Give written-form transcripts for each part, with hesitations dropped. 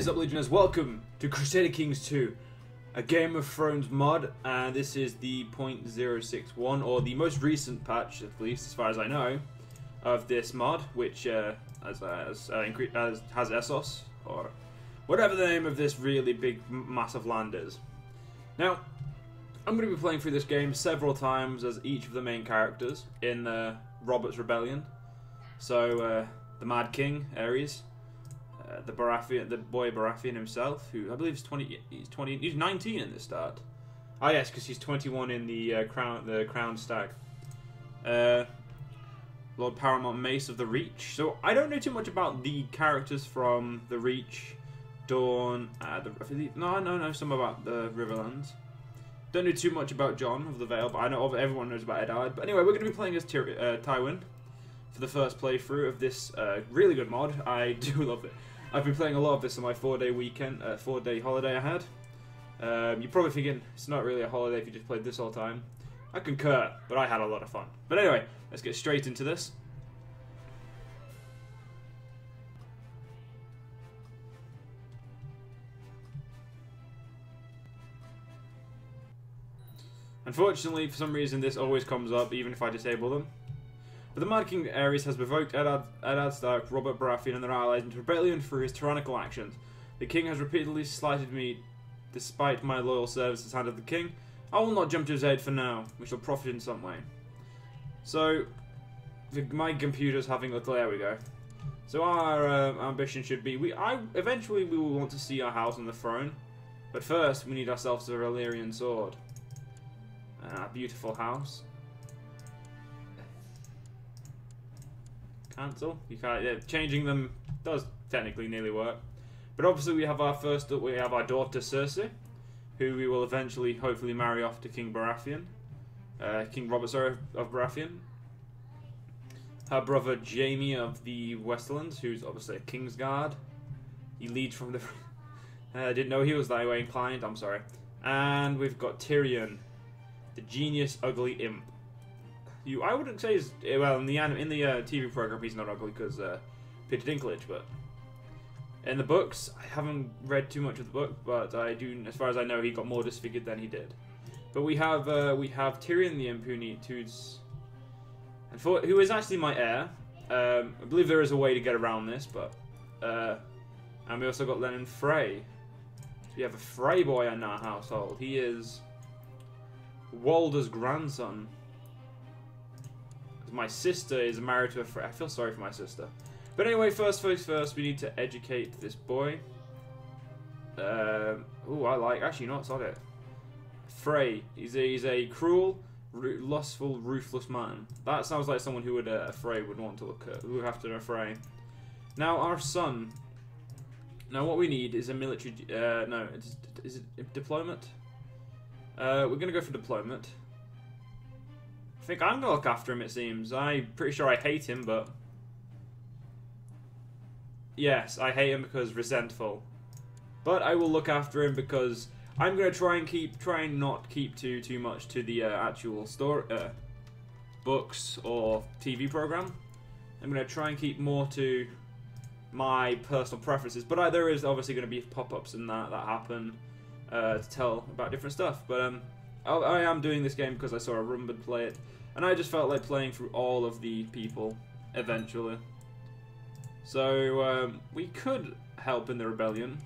What is up, Legioners? Welcome to Crusader Kings 2, a Game of Thrones mod, and this is the 0.061, or the most recent patch, at least as far as I know, of this mod, which has Essos, or whatever the name of this really big, massive land is. Now, I'm going to be playing through this game several times as each of the main characters in Robert's Rebellion. So, the Mad King, Ares. The boy Baratheon himself, who I believe is 20. He's 19 in the start. Ah, yes, because he's 21 in the Crown Stag. Lord Paramount Mace of the Reach. So I don't know too much about the characters from the Reach, Dawn. I know some about the Riverlands. Don't know too much about Jon of the Vale, but I know everyone knows about Eddard. But anyway, we're going to be playing as Tywin for the first playthrough of this really good mod. I do love it. I've been playing a lot of this on my 4-day weekend, 4-day holiday I had. You're probably thinking, it's not really a holiday if you just played this all the time. I concur, but I had a lot of fun. But anyway, let's get straight into this. Unfortunately, for some reason, this always comes up, even if I disable them. But the Mad King Ares has provoked Eddard Stark, Robert Baratheon and their allies into rebellion through his tyrannical actions. The king has repeatedly slighted me despite my loyal service as Hand of the King. I will not jump to his aid for now. We shall profit in some way. So, my computer's having a... There we go. So our ambition should be... Eventually we will want to see our house on the throne. But first, we need ourselves a Valyrian sword. A beautiful house. Cancel. You can't. Yeah, changing them does technically nearly work, but obviously we have our daughter Cersei, who we will eventually, hopefully, marry off to King Baratheon, King Robert, sorry, of Baratheon. Her brother Jaime of the Westerlands, who's obviously a Kingsguard. He leads from the. Didn't know he was that way inclined. I'm sorry. And we've got Tyrion, the genius ugly imp. I wouldn't say he's, well, in the TV program he's not ugly because Peter Dinklage, but in the books I haven't read too much of the book, but I do, as far as I know, he got more disfigured than he did. But we have Tyrion the Imp, who is actually my heir. I believe there is a way to get around this, but and we also got Lennon Frey. So we have a Frey boy in our household. He is Walder's grandson. My sister is married to a Frey. I feel sorry for my sister. But anyway, first things first, we need to educate this boy. Actually, no, it's not it. Frey. He's a cruel, lustful, ruthless man. That sounds like someone who a Frey would want to look at. Who would have to know Frey. Now, our son. Now, what we need is a military. No, is it deployment? We're gonna go for deployment. I think I'm going to look after him, it seems. I'm pretty sure I hate him, but... Yes, I hate him because resentful. But I will look after him because I'm going to try and not keep too much to the actual story, books or TV program. I'm going to try and keep more to my personal preferences. But there is obviously going to be pop-ups and that happen to tell about different stuff. But I am doing this game because I saw a Rumbad play it, and I just felt like playing through all of the people eventually. So we could help in the rebellion.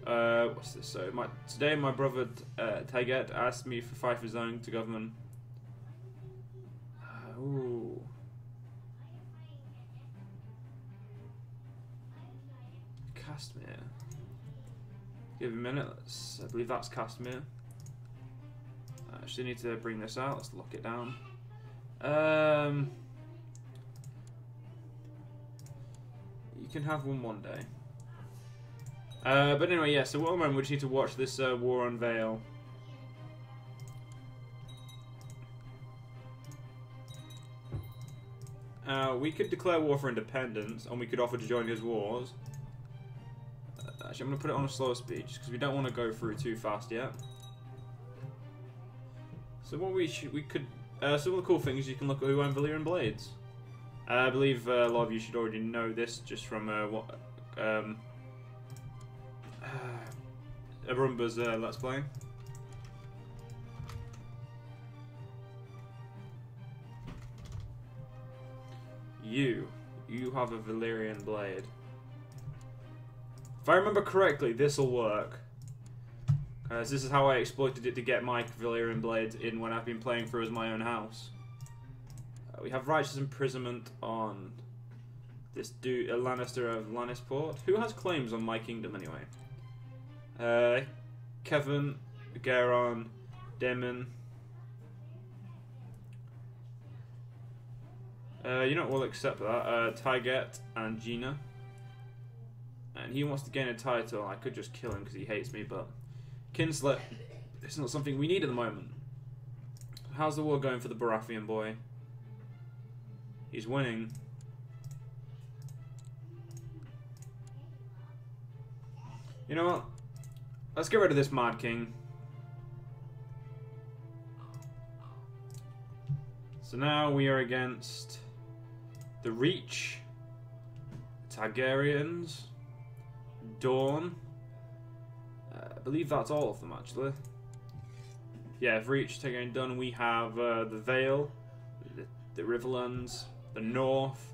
What's this? So today my brother Taget asked me for fight for zone to government. Ooh. Castmere. Give him a minute. I believe that's Castmere. I actually need to bring this out. Let's lock it down. You can have one day. But anyway, yeah, so at the moment we just need to watch this war on Vale. We could declare war for independence, and we could offer to join his wars. Actually, I'm going to put it on a slower speed, just because we don't want to go through too fast yet. So what we could... some of the cool things, you can look at who own Valyrian blades. I believe a lot of you should already know this, just from Umbra's Let's Play. You have a Valyrian blade. If I remember correctly, this'll work. Because this is how I exploited it to get my Valyrian blade in when I've been playing through as my own house. We have righteous imprisonment on this dude, a Lannister of Lannisport. Who has claims on my kingdom anyway? Kevin, Garon, Daemon. You know what, we'll accept that. Tyget and Gina. And he wants to gain a title. I could just kill him because he hates me, but Kinslet is not something we need at the moment. How's the war going for the Baratheon boy? He's winning. You know what? Let's get rid of this Mad King. So now we are against the Reach, Targaryens, Dawn. I believe that's all of them actually. Yeah, Reach, Targaryen, done. We have the Vale, the Riverlands, the North,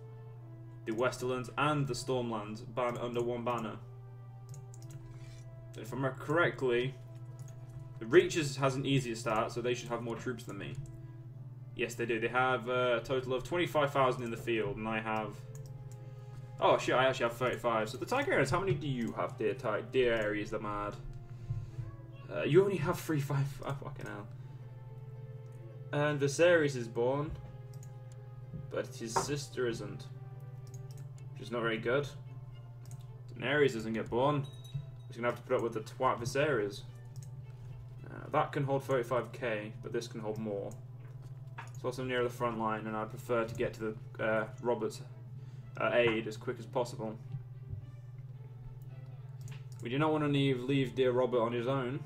the Westerlands, and the Stormlands under one banner. If I remember correctly, the Reaches has an easier start, so they should have more troops than me. Yes, they do. They have a total of 25,000 in the field, and I have... Oh, shit, I actually have 35. So the Targaryens, how many do you have, dear Ares the Mad? You only have 3, 5... Oh, fucking hell. And Viserys is born, but his sister isn't. Which is not very good. Daenerys doesn't get born. He's going to have to put up with the twat Viserys. That can hold 35k, but this can hold more. It's also near the front line, and I'd prefer to get to the Robert's aid as quick as possible. We do not want to leave dear Robert on his own.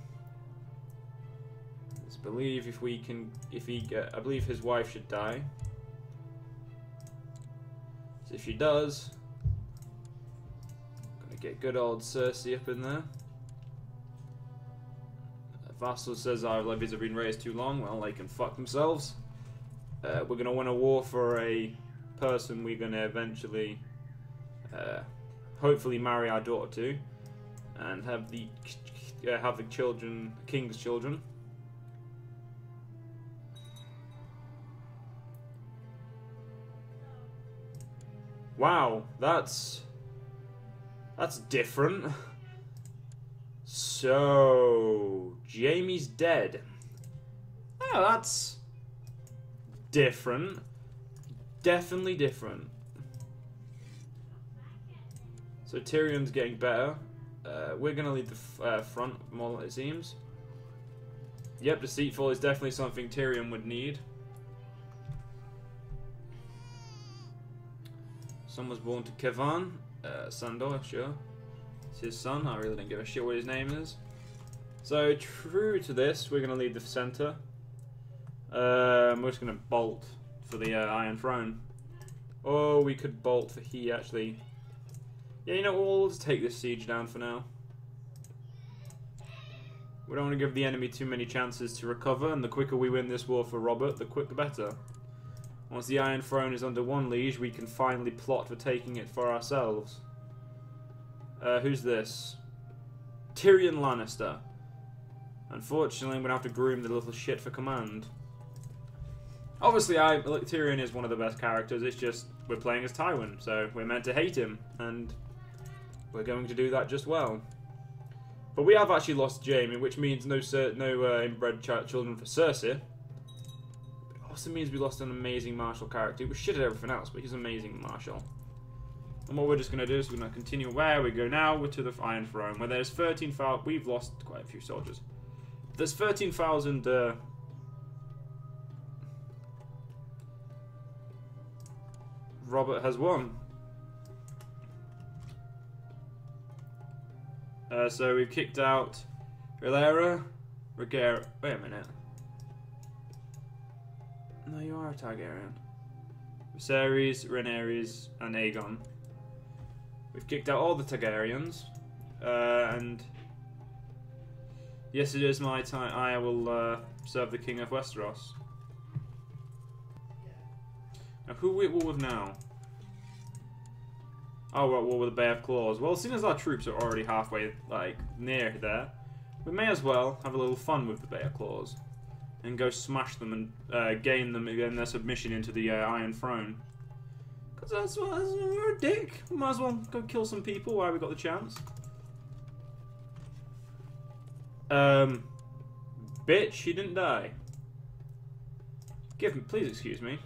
Let's believe I believe his wife should die. So if she does, I'm gonna get good old Cersei up in there. Vassal says our levies have been raised too long. Well, they can fuck themselves. We're going to win a war for a person we're going to eventually, hopefully marry our daughter to, and have the children, king's children. Wow, that's different. So, Jaime's dead. Oh, that's different. Definitely different. So Tyrion's getting better. We're going to lead the front more, it seems. Yep, Deceitful is definitely something Tyrion would need. Son was born to Kevan. Sandor, sure. It's his son. I really don't give a shit what his name is. So, true to this, we're going to lead the center. We're just going to bolt for the Iron Throne. Or we could bolt for he, actually. Yeah, you know what? We'll just take this siege down for now. We don't want to give the enemy too many chances to recover, and the quicker we win this war for Robert, the better. Once the Iron Throne is under one liege, we can finally plot for taking it for ourselves. Who's this? Tyrion Lannister. Unfortunately, I'm going to have to groom the little shit for command. Obviously, Tyrion is one of the best characters, it's just we're playing as Tywin, so we're meant to hate him, and we're going to do that just well. But we have actually lost Jaime, which means no inbred children for Cersei. It also means we lost an amazing martial character. He was shit at everything else, but he's an amazing martial. And what we're just going to do is we're going to continue where we go now. We're to the Iron Throne, where there's 13,000... We've lost quite a few soldiers. There's 13,000... Robert has won. So we've kicked out Rhaenyra, Rhaenyra. Wait a minute. No, you are a Targaryen. Viserys, Rhaenyra, and Aegon. We've kicked out all the Targaryens, and Yes, it is my time. I will serve the King of Westeros. Now, who are we at war with now? Oh, we're at war with the Bay of Claws. Well, seeing as our troops are already halfway, like, near there, we may as well have a little fun with the Bay of Claws. And go smash them and gain their submission into the Iron Throne. Because we're a dick. We might as well go kill some people while we got the chance. Bitch, she didn't die. Please excuse me.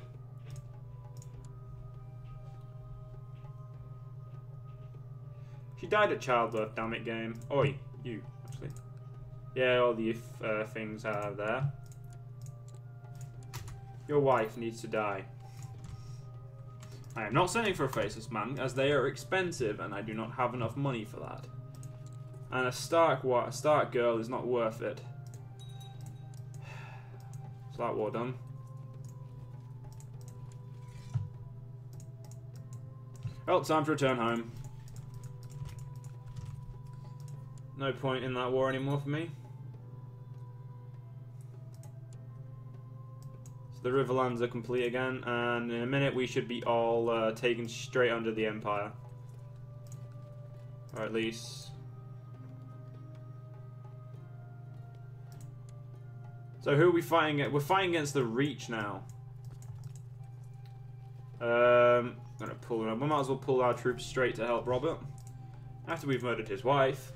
She died at childbirth, damn it, game. Oi, you, actually. Yeah, all the things are there. Your wife needs to die. I am not sending for a faceless man, as they are expensive, and I do not have enough money for that. And a Stark girl is not worth it. Is that war done? Well, time to return home. No point in that war anymore for me. So the Riverlands are complete again, and in a minute we should be all taken straight under the Empire. Or at least... So who are we fighting at? We're fighting against the Reach now. I'm gonna pull it up. We might as well pull our troops straight to help Robert. After we've murdered his wife.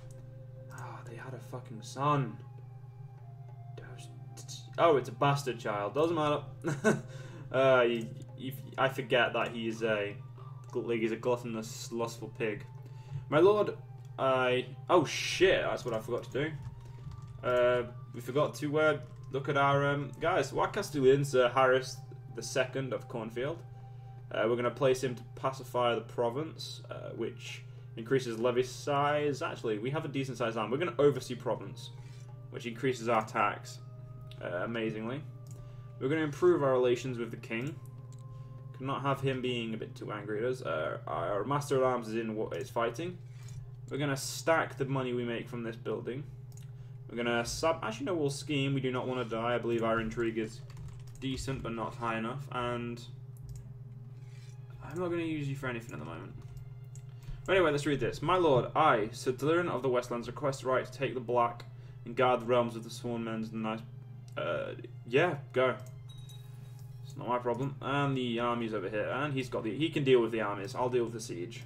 Oh, they had a fucking son. Oh, it's a bastard child. Doesn't matter. I forget that he's a gluttonous, lustful pig. My lord, oh shit, that's what I forgot to do. We forgot to look at our guys. Our Castellan, Sir Harris II of Cornfield. We're going to place him to pacify the province, which increases levy size. Actually, we have a decent sized army. We're going to oversee province, which increases our tax. Amazingly. We're going to improve our relations with the king. Cannot have him being a bit too angry at us. Our master at arms is fighting. We're going to stack the money we make from this building. We're going to actually no, we'll scheme. We do not want to die. I believe our intrigue is decent but not high enough, and I'm not going to use you for anything at the moment. But anyway, let's read this. My lord, I, Sir Dylan of the Westlands, request the right to take the Black and guard the realms of the sworn men and the nice. Yeah, go. It's not my problem. And the army's over here, and he can deal with the armies. I'll deal with the siege.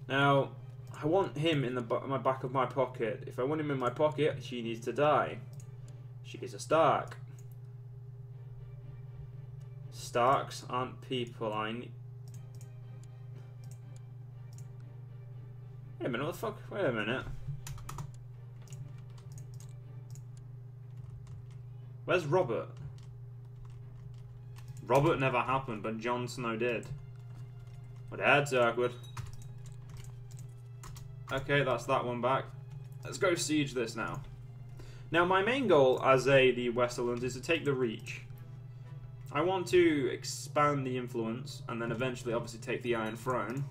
Now, I want him in my back of my pocket. If I want him in my pocket, she needs to die. She is a Stark. Starks aren't people. Wait a minute. What the fuck? Wait a minute. Where's Robert? Robert never happened, but Jon Snow did. Well, that's awkward. Okay, that's that one back. Let's go siege this now. Now, my main goal as the Westerlands is to take the Reach. I want to expand the influence, and then eventually, obviously, take the Iron Throne.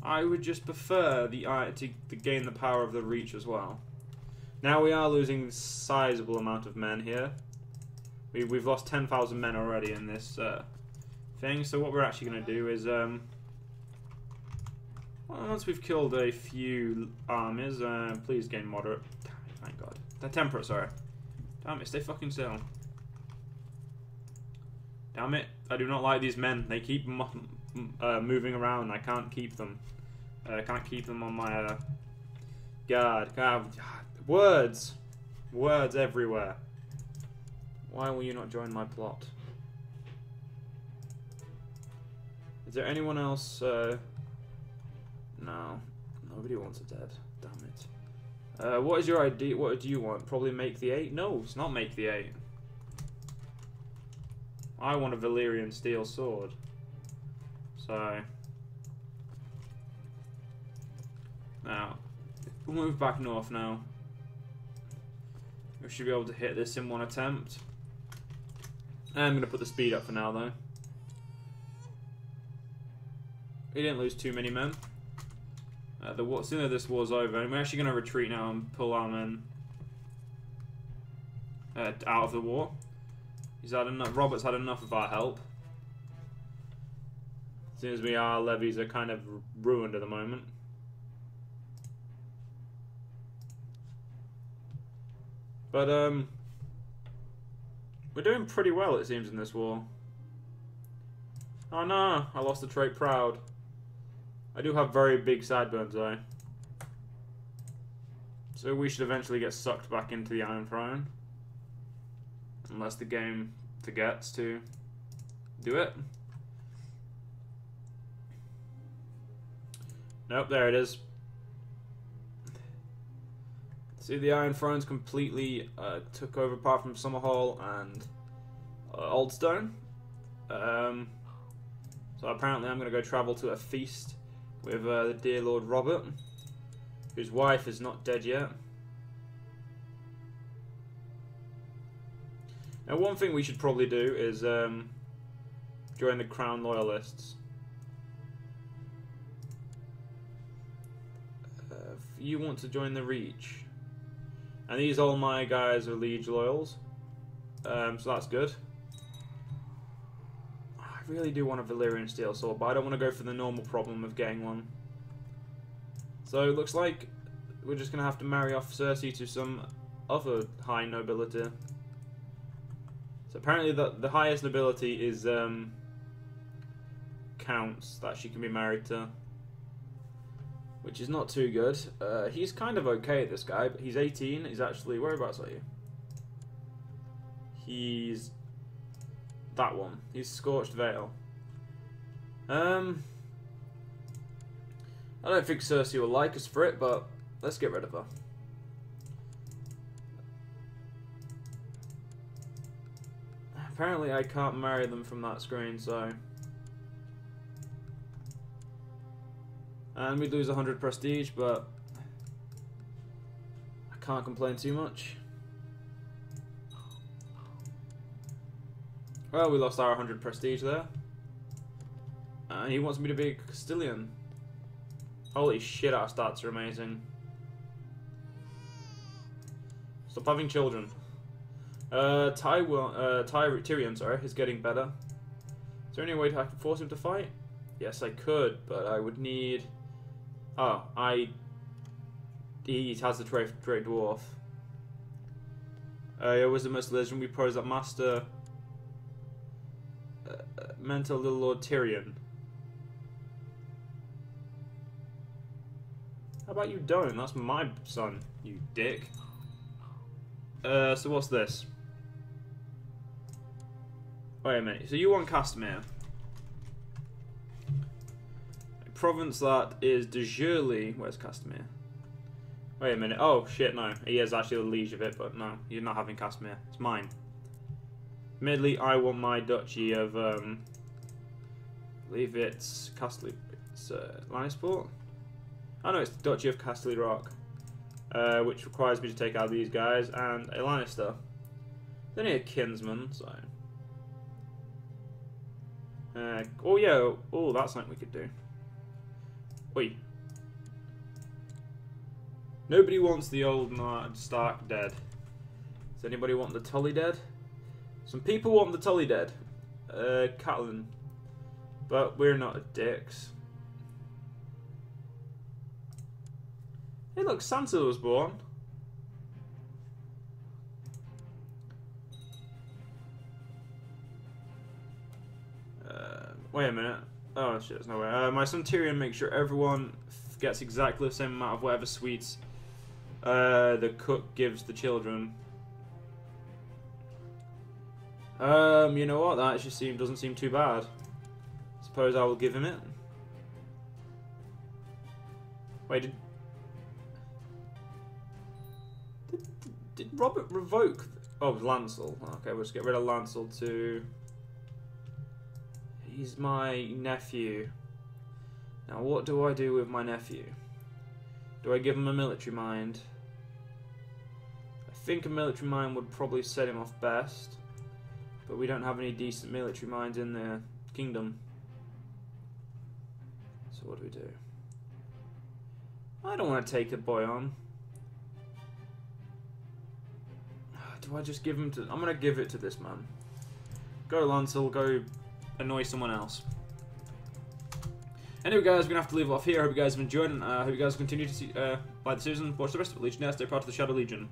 I would just prefer to gain the power of the Reach as well. Now we are losing a sizable amount of men here. We've lost 10,000 men already in this thing. So what we're actually going to do is, once we've killed a few armies, please gain moderate. Thank God. Temperate, sorry. Damn it, stay fucking still. Damn it, I do not like these men. They keep moving around. I can't keep them. I can't keep them on my guard. Words everywhere. Why will you not join my plot? Is there anyone else? No, nobody wants it dead. Damn it. What is your idea? What do you want? Probably make the 8? No, it's not make the 8. I want a Valyrian steel sword. So now we'll move back north now. We should be able to hit this in one attempt. I'm going to put the speed up for now, though. He didn't lose too many men. Sooner this war's over, and we're actually going to retreat now and pull our men out of the war. He's had enough. Robert's had enough of our help. As soon as our levies are kind of ruined at the moment. But we're doing pretty well, it seems, in this war. Oh no, I lost the trait Proud. I do have very big sideburns though. So we should eventually get sucked back into the Iron Throne. Unless the game forgets to do it. Nope, there it is. See, the Iron Throne's completely took over apart from Summerhall and Oldstone. So apparently I'm going to go travel to a feast with the dear Lord Robert, whose wife is not dead yet. Now, one thing we should probably do is join the Crown Loyalists. You want to join the Reach. And these all my guys are Liege Loyals. So that's good. I really do want a Valyrian Steel Sword, but I don't want to go for the normal problem of getting one. So it looks like we're just going to have to marry off Cersei to some other high nobility. So apparently the highest nobility is counts that she can be married to. Which is not too good. He's kind of okay, this guy, but he's 18. He's actually... Whereabouts are you? He's... that one. He's Scorched Vale. I don't think Cersei will like us for it, but let's get rid of her. Apparently I can't marry them from that screen, so... And we lose 100 prestige, but I can't complain too much. Well, we lost our 100 prestige there. And he wants me to be a Castilian. Holy shit, our stats are amazing. Stop having children. Tyrion, sorry, is getting better. Is there any way I can force him to fight? Yes, I could, but I would need... Oh, he has the Great Dwarf. It was the most legendary pros that master... mental little Lord Tyrion. How about you don't? That's my son, you dick. So what's this? Wait a minute. So you want Castamere? A province that is de jure. Where's Castamere? Wait a minute. Oh shit, no. He is actually the liege of it, but no, you're not having Castamere. It's mine. Admittedly, I want my duchy of I believe it's Castle. It's Lannisport. Oh no, it's the Duchy of Casterly Rock, which requires me to take out these guys and a Lannister. Then a kinsman, so. Oh yeah, oh that's something we could do. Wait. Nobody wants the old Stark dead. Does anybody want the Tully dead? Some people want the Tully dead. Catelyn. But we're not dicks. Hey look, Sansa was born. Wait a minute. Oh shit, there's no way. My son Tyrion makes sure everyone gets exactly the same amount of whatever sweets the cook gives the children. You know what? That actually doesn't seem too bad. Suppose I will give him it. Wait, did Robert revoke? Oh, Lancel. Okay, we'll just get rid of Lancel to. He's my nephew. Now, what do I do with my nephew? Do I give him a military mind? I think a military mind would probably set him off best. But we don't have any decent military minds in the kingdom. So what do we do? I don't want to take a boy on. Do I just give him to... I'm going to give it to this man. Go Lancel, go annoy someone else. Anyway guys, we're going to have to leave it off here. I hope you guys have enjoyed, and I hope you guys continue to see, play the season, watch the rest of it. Legionnaire, stay part of the Shadow Legion.